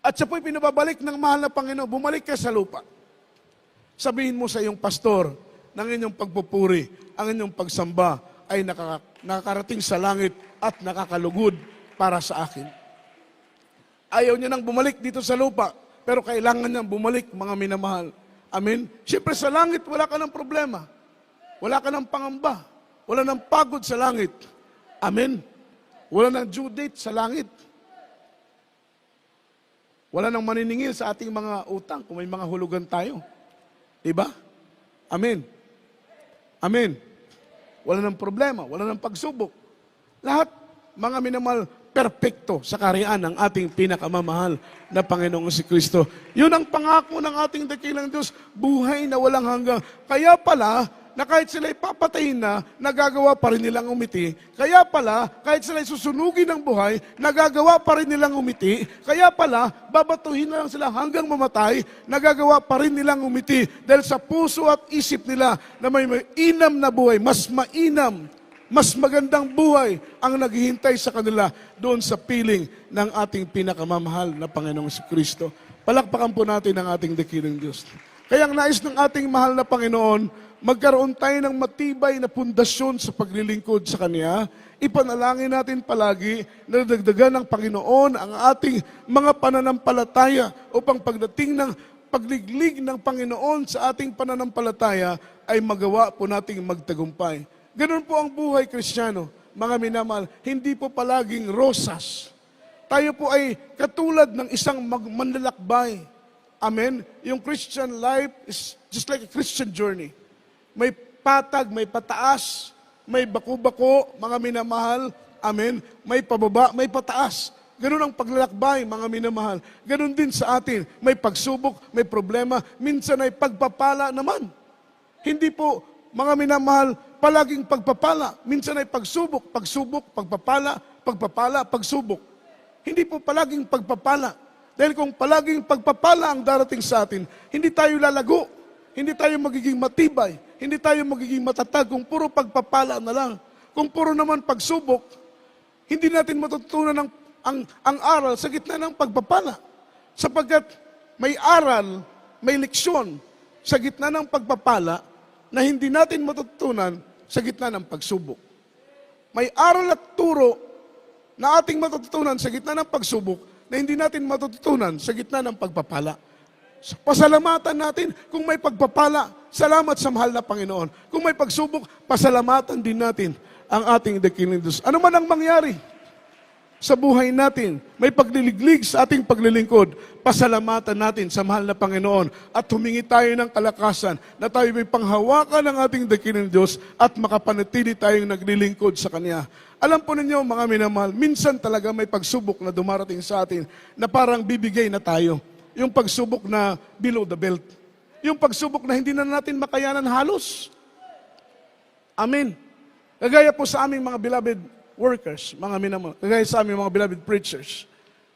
At siya po'y pinababalik ng mahal na Panginoon, bumalik ka sa lupa. Sabihin mo sa iyong pastor ng inyong pagpupuri, ang inyong pagsamba ay nakakarating sa langit at nakakalugod para sa akin. Ayaw niya nang bumalik dito sa lupa, pero kailangan niyang bumalik, mga minamahal. Amen? Siyempre sa langit, wala ka ng problema. Wala ka ng pangamba. Wala ng pagod sa langit. Amen? Wala ng due date sa langit. Wala nang maniningil sa ating mga utang kung may mga hulugan tayo. Diba? Amen. Amen. Wala nang problema, wala nang pagsubok. Lahat, mga minamahal, perpekto sa kaharian ng ating pinakamamahal na Panginoong si Kristo. Yun ang pangako ng ating dakilang Diyos, buhay na walang hanggang. Kaya pala, na kahit sila ipapatayin na, nagagawa pa rin nilang umiti. Kaya pala, kahit sila susunugin ng buhay, nagagawa pa rin nilang umiti. Kaya pala, babatuhin na lang sila hanggang mamatay, nagagawa pa rin nilang umiti. Dahil sa puso at isip nila na may inam na buhay, mas mainam, mas magandang buhay ang naghihintay sa kanila doon sa piling ng ating pinakamamahal na Panginoong si Kristo. Palakpakan po natin ang ating dakilang Diyos. Kaya ang nais ng ating mahal na Panginoon, magkaroon tayo ng matibay na pundasyon sa paglilingkod sa Kanya. Ipanalangin natin palagi na dagdagan ng Panginoon ang ating mga pananampalataya upang pagdating ng pagliglig ng Panginoon sa ating pananampalataya ay magawa po nating magtagumpay. Ganun po ang buhay Kristiyano, mga minamahal, hindi po palaging rosas. Tayo po ay katulad ng isang manlalakbay. Amen? Yung Christian life is just like a Christian journey. May patag, may pataas, may bako-bako, mga minamahal. Amen? May pababa, may pataas. Ganun ang paglalakbay, mga minamahal. Ganun din sa atin. May pagsubok, may problema, minsan ay pagpapala naman. Hindi po mga minamahal, palaging pagpapala. Minsan ay pagsubok, pagpapala, pagsubok. Hindi po palaging pagpapala. Dahil kung palaging pagpapala ang darating sa atin, hindi tayo lalago, hindi tayo magiging matibay, hindi tayo magiging matatag kung puro pagpapala na lang. Kung puro naman pagsubok, hindi natin matututunan ang aral sa gitna ng pagpapala. Sapagkat may aral, may leksyon sa gitna ng pagpapala na hindi natin matututunan sa gitna ng pagsubok. May aral at turo na ating matututunan sa gitna ng pagsubok na hindi natin matututunan sa gitna ng pagpapala. Pasalamatan natin kung may pagpapala. Salamat sa mahal na Panginoon. Kung may pagsubok, pasalamatan din natin ang ating dakilang Diyos. Ano man ang mangyari sa buhay natin, may pagliliglig sa ating paglilingkod, pasalamatan natin sa mahal na Panginoon at humingi tayo ng kalakasan na tayo may panghawakan ng ating dakilang Diyos at makapanatili tayong naglilingkod sa Kanya. Alam po ninyo mga minamahal, minsan talaga may pagsubok na dumarating sa atin na parang bibigay na tayo. Yung pagsubok na below the belt. Yung pagsubok na hindi na natin makayanan halos. Amen. Kagaya po sa aming mga beloved workers, mga minamahal. Kagaya sa aming mga beloved preachers.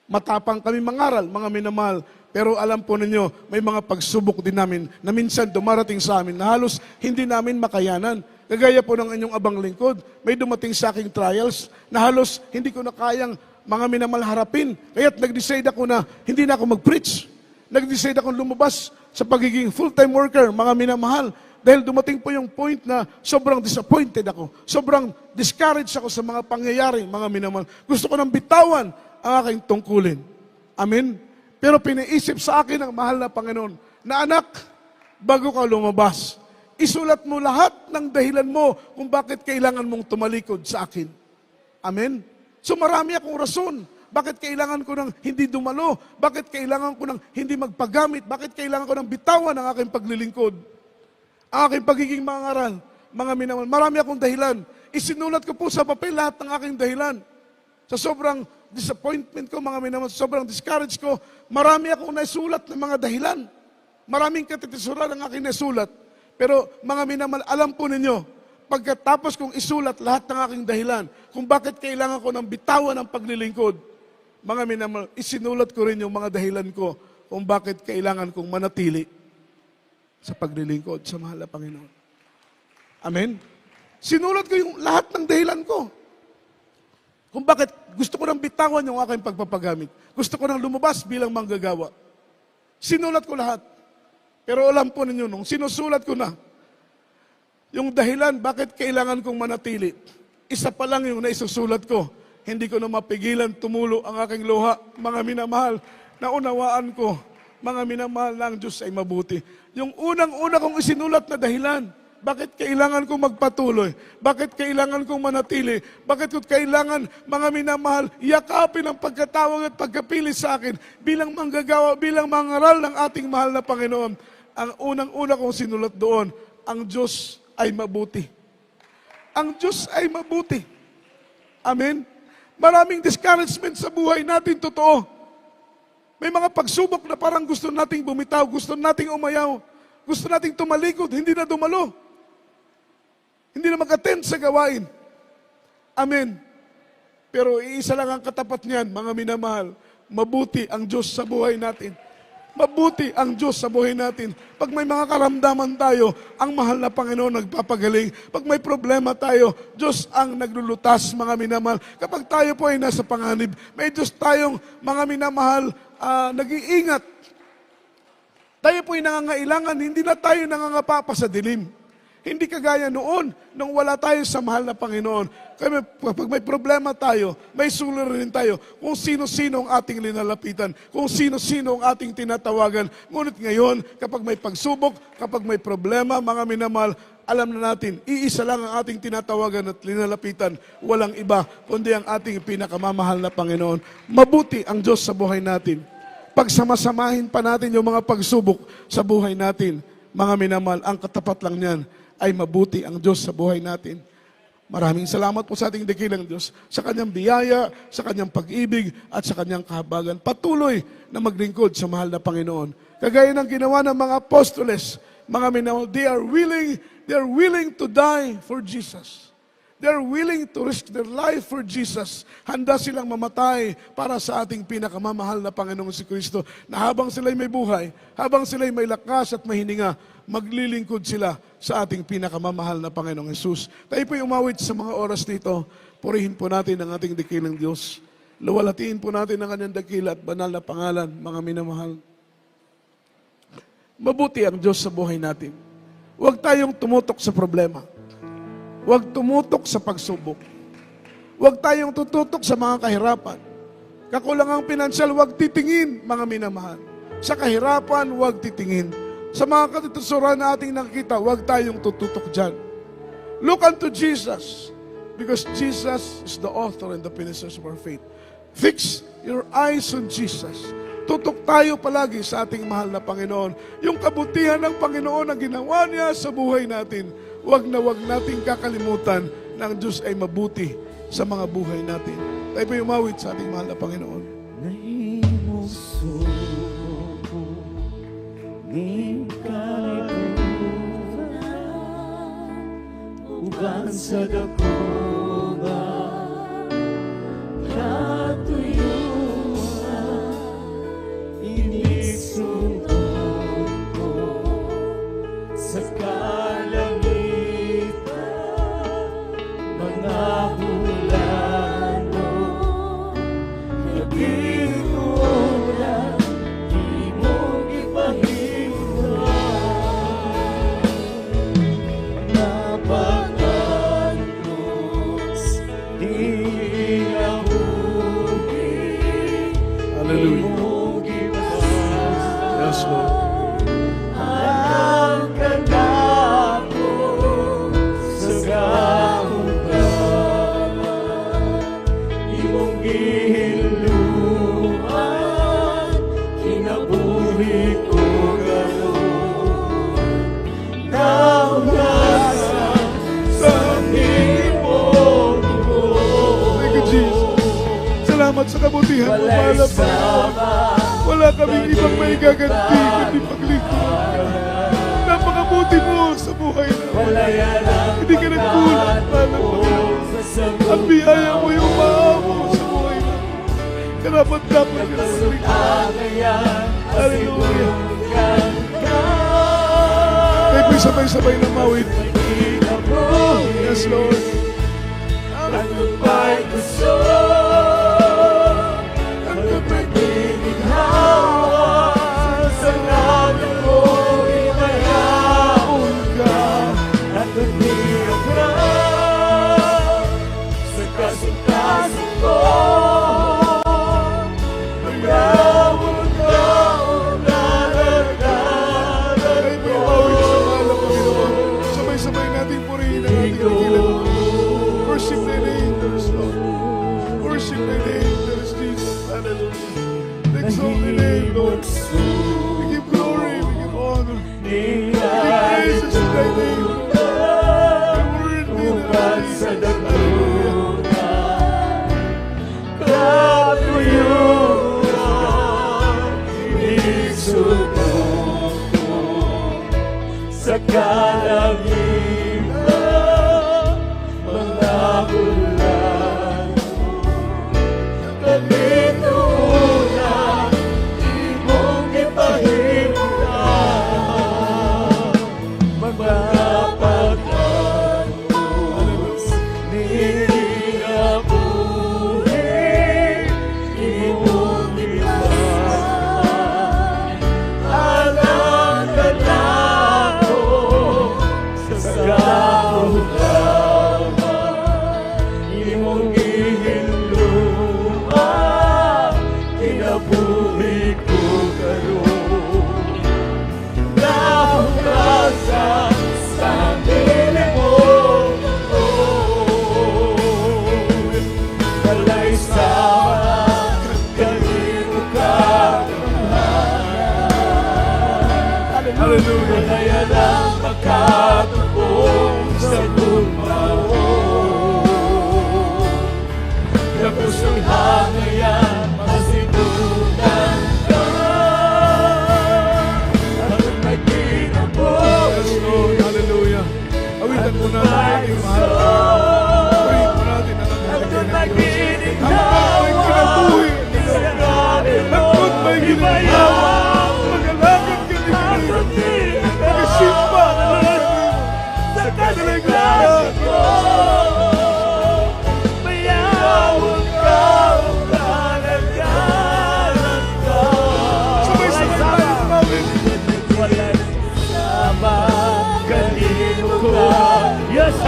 Matapang kami mangaral, mga minamahal. Pero alam po ninyo, may mga pagsubok din namin na minsan dumarating sa amin na halos hindi namin makayanan. Kagaya po ng inyong abang lingkod, may dumating sa aking trials na halos hindi ko na kayang mga minamahal harapin. Kaya't nag-decide ako na hindi na ako mag-preach. Nag-decide akong lumabas sa pagiging full-time worker, mga minamahal. Dahil dumating po yung point na sobrang disappointed ako. Sobrang discouraged ako sa mga pangyayari, mga minamahal. Gusto ko nang bitawan ang aking tungkulin. Amen? Pero pinaisip sa akin ng mahal na Panginoon, na anak, bago ka lumabas, isulat mo lahat ng dahilan mo kung bakit kailangan mong tumalikod sa akin. Amen? So marami akong rason. Bakit kailangan ko ng hindi dumalo? Bakit kailangan ko ng hindi magpagamit? Bakit kailangan ko ng bitawan ang aking paglilingkod? Ang aking pagiging mangaral, mga minamahal. Marami akong dahilan. Isinulat ko po sa papel lahat ng aking dahilan. Sa sobrang disappointment ko, mga minamahal, sobrang discourage ko, marami akong naisulat ng mga dahilan. Maraming katitisuran ang aking naisulat. Pero mga minamahal, alam po ninyo, pagkatapos kong isulat lahat ng aking dahilan, kung bakit kailangan ko ng bitawan ng paglilingkod, mga minamahal, isinulat ko rin yung mga dahilan ko kung bakit kailangan kong manatili sa paglilingkod sa mahal na Panginoon. Amen? Sinulat ko yung lahat ng dahilan ko. Kung bakit gusto ko nang bitawan yung aking pagpapagamit. Gusto ko nang lumabas bilang manggagawa. Sinulat ko lahat. Pero alam po ninyo, nung sinusulat ko na, yung dahilan bakit kailangan kong manatili, isa pa lang yung naisusulat ko. Hindi ko na mapigilan tumulo ang aking luha. Mga minamahal, naunawaan ko, mga minamahal ng Diyos ay mabuti. Yung unang-una kong isinulat na dahilan, bakit kailangan kong magpatuloy? Bakit kailangan kong manatili? Bakit ko kailangan, mga minamahal, yakapin ang pagkatawag at pagkapili sa akin bilang manggagawa, bilang mangaral ng ating mahal na Panginoon? Ang unang-una kong sinulat doon, ang Diyos ay mabuti. Ang Diyos ay mabuti. Amen? Maraming discouragement sa buhay natin, totoo. May mga pagsubok na parang gusto nating bumitaw, gusto nating umayaw, gusto nating tumalikod, hindi na dumalo. Hindi na mag-attend sa gawain. Amen. Pero iisa lang ang katapat niyan, mga minamahal. Mabuti ang Diyos sa buhay natin. Mabuti ang Diyos sa buhay natin. Pag may mga karamdaman tayo, ang mahal na Panginoon nagpapagaling. Pag may problema tayo, Diyos ang naglulutas, mga minamahal. Kapag tayo po ay nasa panganib, may Diyos tayong mga minamahal, nag-iingat. Tayo po ay nangangailangan, hindi na tayo nangangapapa sa dilim. Hindi kagaya noon, nung wala tayo sa mahal na Panginoon. Kapag may problema tayo, may suliranin tayo kung sino-sino ang ating linalapitan, kung sino-sino ang ating tinatawagan. Ngunit ngayon, kapag may pagsubok, kapag may problema, mga minamahal, alam na natin, iisa lang ang ating tinatawagan at linalapitan. Walang iba, kundi ang ating pinakamamahal na Panginoon. Mabuti ang Diyos sa buhay natin. Pagsamasamahin pa natin yung mga pagsubok sa buhay natin, mga minamahal, ang katapat lang niyan ay mabuti ang Diyos sa buhay natin. Maraming salamat po sa ating dakilang Diyos sa kanyang biyaya, sa kanyang pag-ibig, at sa kanyang kahabagan. Patuloy na maglingkod sa mahal na Panginoon. Kagaya ng ginawa ng mga apostoles, mga minamahal, they are willing They're willing to die for Jesus. They're willing to risk their life for Jesus. Handa silang mamatay para sa ating pinakamamahal na Panginoong si Kristo, na habang sila'y may buhay, habang sila'y may lakas at mahininga, maglilingkod sila sa ating pinakamamahal na Panginoong Jesus. Tayo po'y umawit sa mga oras nito. Purihin po natin ang ating dakilang Diyos. Luwalhatiin po natin ang kanyang dakila at banal na pangalan, mga minamahal. Mabuti ang Diyos sa buhay natin. Huwag tayong tumutok sa problema. Huwag tumutok sa pagsubok. Huwag tayong tututok sa mga kahirapan. Kakulangang pinansyal, huwag titingin, mga minamahal. Sa kahirapan, huwag titingin. Sa mga katutusuran na ating nakikita, huwag tayong tututok dyan. Look unto Jesus, because Jesus is the author and the finisher of our faith. Fix your eyes on Jesus. Tutok tayo palagi sa ating mahal na Panginoon. Yung kabutihan ng Panginoon na ginawa niya sa buhay natin, wag nating kakalimutan na ang Diyos ay mabuti sa mga buhay natin. Tayo po'y umawit sa ating mahal na Panginoon. Naimuso ni kalibutan uban sa dakuga katuyuan inisunod ko sa kalangitan mga bulan mo nagigulan di mo ipahintay napagandros di nabuhi Hallelujah. Yes, Lord. ang kanako sa kahugaman imong gihiluan kinabuhi ko gano'n naugasan sa imong dugo. Thank you, Jesus. Salamat sa kabutihan mo, Wala'y mahal na Panginoon. sama Wala kaming ibang may gaganti kundi paglingkod. Napakabuti mo sa buhay namin. wala'y alam Hindi ka nagkulang, mahal na Panginoon. Ang biyaya mo yung maamo sa buhay namin. Karapat-dapat ka sa paglingkod. Hallelujah. Tayo po'y sabay-sabay na mawit. Yes, Lord. Ang ba'y gusto ang pagpagdilighawa sa namin mo imayaon ka at umiyak ka sa kasuntasan ko magawag ka o naragdagan Tayo po'y umawit sa mahal na Panginoon. Sabay-sabay natin purihin ang ating dakilang. Worship thy name, there is Lord. Worship thy name, there is Jesus. Hallelujah. Exalt thy name, Lord. We give glory, we give honor. We give praises to thy name, Lord. Thy word be Uban the sa Hallelujah. dakunan, katuyuan, inisubok ko sa kalangitan, mga bulan mo. Kalitunan, imong ipahintay, mga pagkatapos, hindi na buhi, imong ipahintay. Alam ka na ako sa kahugaman, imong gihinluan, kinabuhi ko karon. Nahugasan sa dili mo,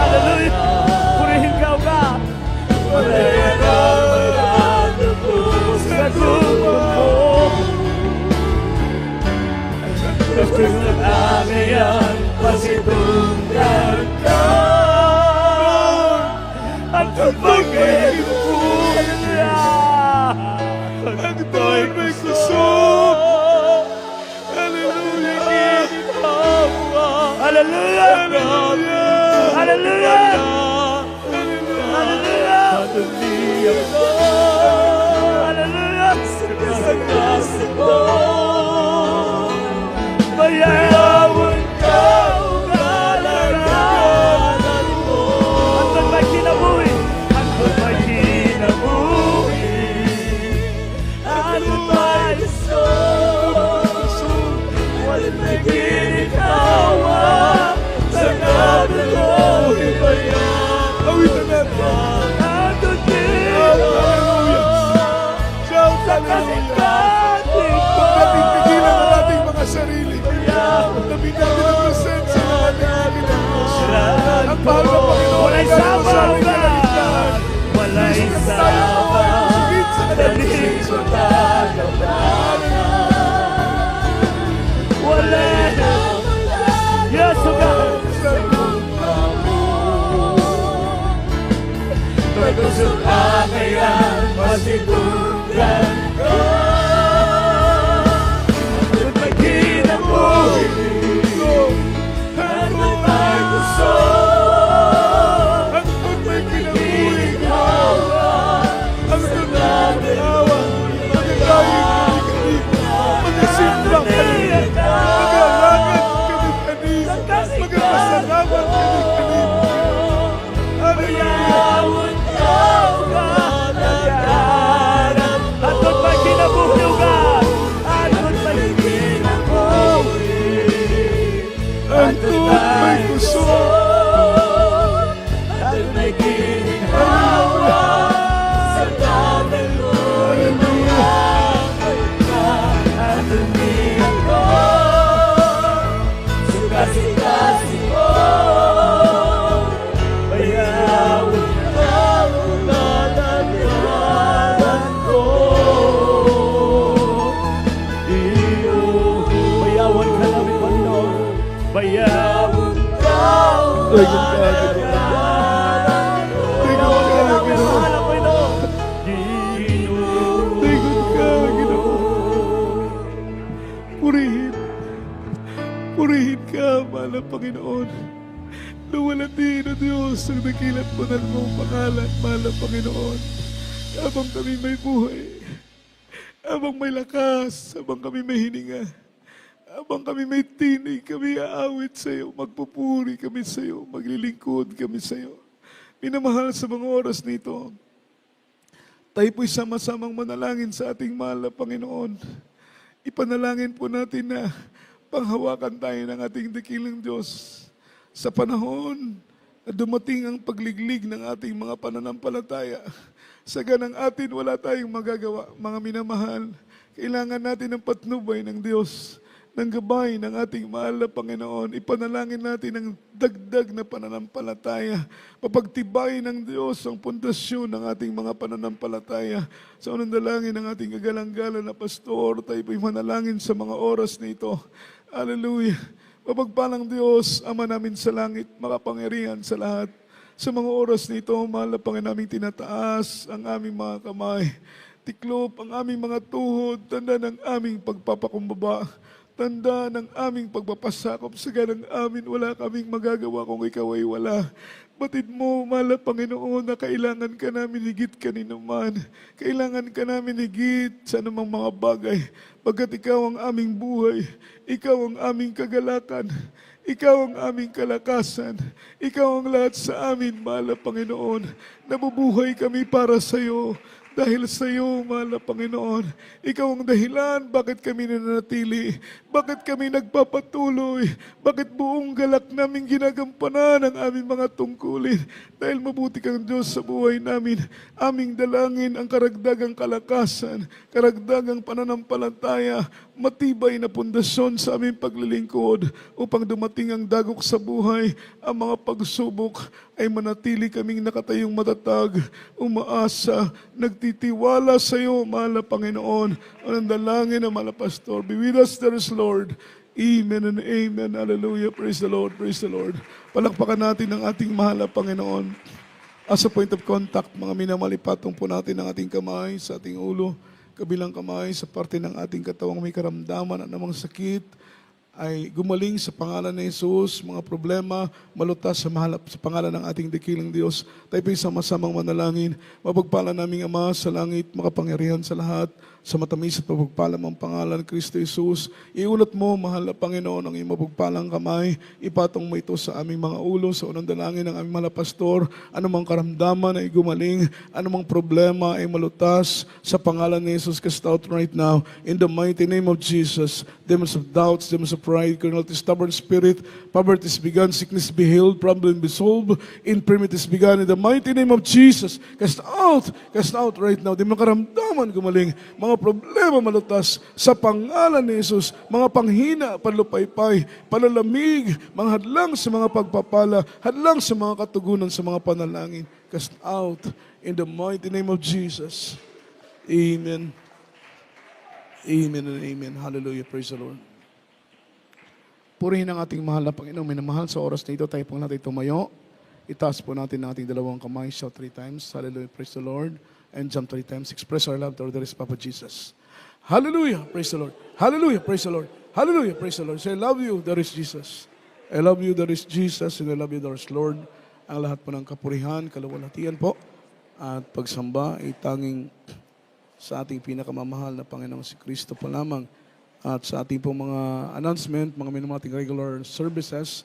Hallelujah! Purihin ka, O God! Sa grupo mo, gusto namin yan, pasitunggan ka. At kapagay mo, Ang taon may kusog. Hallelujah. Hallelujah! Hallelujah. Hallelujah! Hallelujah. Hallelujah! Sa ko, mayayawan ka, kalaganan mo. Hanggang may kinabuhi, hanggang may kinabuhi, hanggang may gusto, walit may ginikawa, sa kabiluhin ba yan? Awitan natin. Hanggang Shout sa hallelujah. kasikating Huwag natin tigilan ang ating mga sarili. Tabi natin ang presensya ng ating Panginoon. Ang mahal na Panginoon. Wala'y ang galing sama, sa O aming God! kaligtahan. Wala'y sama, Higit sa daling sa tagapagana. Wala'y Yes, O God! Pagkusok ka ngayon, masitunggan ko. At magkinabuhi, at may gusto. Ang tut may kinabuhi ka. Ang tut na awa. Magagayang kami kanina. Magasimbang kami. Magalangan kami kanina. Magapasalamat kami kanina. Hallelujah. Mayawon ka, O God, nagkaharap. At doon may kinabuhi, O God. At doon may kinabuhi. Ang tut may kusog. At doon may ginhawa. Sa dami mo, at umiyak ko. Suka-sikasi ko. Mayawon ka, O God, nagkaharap ko. Iyo, mayawon ka namin, Panginoon. Mayawon ka, O God, nagkaharap ko. Mayawon ka namin, Panginoon. Tingod ka, Ginoo. Purihin. Purihin ka, mahal na Panginoon. Luwalhati na Diyos ang nakilat mo ng mong pangalan, mahal na Panginoon. Habang kami may buhay, habang may lakas, habang kami may hininga, habang kami may tinig, kami aawit sa iyo, magpupuri kami sa iyo, maglilingkod kami sa iyo. Minamahal sa mga oras nito, tayo po'y sama-samang manalangin sa ating mahal na Panginoon. Ipanalangin po natin na panghawakan tayo ng ating dakilang Diyos sa panahon na dumating ang pagliglig ng ating mga pananampalataya. Sa ganang atin, wala tayong magagawa. Mga minamahal, kailangan natin ng patnubay ng Diyos, ng gabay ng ating mahal na Panginoon. Ipanalangin natin ang dagdag na pananampalataya. Papagtibayin ng Diyos ang pundasyon ng ating mga pananampalataya. Sa unang dalangin ng ating kagalang-galang na pastor, tayo po'y manalangin sa mga oras nito. Hallelujah. Mapagpalang Diyos, Ama namin sa langit, makapangyarihan sa lahat. Sa mga oras nito, mahal na Panginoon, naming tinataas ang aming mga kamay. Tiklop ang aming mga tuhod, tanda ng aming pagpapakumbaba. Tanda ng aming pagpapasakop sa ganang amin, wala kaming magagawa kung ikaw ay wala. Batid mo, mahal na Panginoon, na kailangan ka namin higit kanino man. Kailangan ka namin higit sa anumang mga bagay. Pagkat ikaw ang aming buhay, ikaw ang aming kagalakan, ikaw ang aming kalakasan, ikaw ang lahat sa amin, mahal na Panginoon. Nabubuhay kami para sa iyo. Dahil sa iyo, mahal na Panginoon, ikaw ang dahilan bakit kami nanatili, bakit kami nagpapatuloy, bakit buong galak namin ginagampanan ang aming mga tungkulin. Dahil mabuti kang Diyos sa buhay namin, aming dalangin ang karagdagang kalakasan, karagdagang pananampalataya, matibay na pundasyon sa aming paglilingkod upang dumating ang dagok sa buhay, ang mga pagsubok ay manatili kaming nakatayong matatag, umaasa, nagtitiwala sa iyo, mahal na Panginoon. Ang dalangin ng mahal na Pastor, be with us there is Lord. Amen and amen. Hallelujah. Praise the Lord. Praise the Lord. Palakpakan natin ang ating mahal na Panginoon. As a point of contact, mga minamalipatung po natin ang ating kamay sa ating ulo, kabilang kamay sa parte ng ating katawang may karamdaman at namang sakit, ay gumaling sa pangalan ni Jesus, mga problema, malutas sa pangalan ng ating dakilang Diyos. Tayo po'y sama-samang manalangin. Mapagpala naming Ama sa langit, makapangyarihan sa lahat, sa matamis at mapagpala mong pangalan, Kristo Jesus. Iulot mo, mahal na Panginoon, ang iyong mapagpalang kamay. Ipatong mo ito sa aming mga ulo, sa unang dalangin ng aming mga pastor. Anumang karamdaman ay gumaling, anumang problema ay malutas sa pangalan ni Jesus. Cast out right now, in the mighty name of Jesus. Demons of doubts, demons of pride, carnality, stubborn spirit, poverty is begun, sickness be healed, problem be solved, infirmity is begun, in the mighty name of Jesus. Cast out right now. Di mga karamdaman gumaling, mga problema malutas sa pangalan ni Jesus, mga panghina, panlupaypay, palalamig, mga hadlang sa mga pagpapala, hadlang sa mga katugunan sa mga panalangin. Cast out in the mighty name of Jesus. Amen. Amen and amen. Hallelujah. Praise the Lord. Purihin ang ating mahal na Panginoon. Minamahal sa oras na ito, tayo pong natin tumayo. Itaas po natin ang ating dalawang kamay. Shout 3 times. Hallelujah. Praise the Lord. And jump 3 times. Express our love to our dearest Papa Jesus. Hallelujah. Praise the Lord. Hallelujah. Praise the Lord. Hallelujah. Praise the Lord. Say, I love you, there is Jesus. I love you, there is Jesus. And I love you, there is Lord. Ang lahat po ng kapurihan, kaluwalhatian po, at pagsamba ay tanging sa ating pinakamamahal na Panginoong si Kristo po lamang. At sa ating po mga announcement, mga minamating regular services,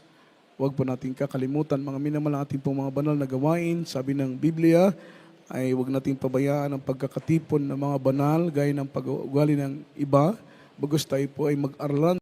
huwag po natin kakalimutan, mga minamahal ating po mga banal na gawain. Sabi ng Biblia, ay huwag nating pabayaan ang pagkakatipon ng mga banal, gaya ng pag-ugali ng iba. Bagos tayo po ay mag-aralan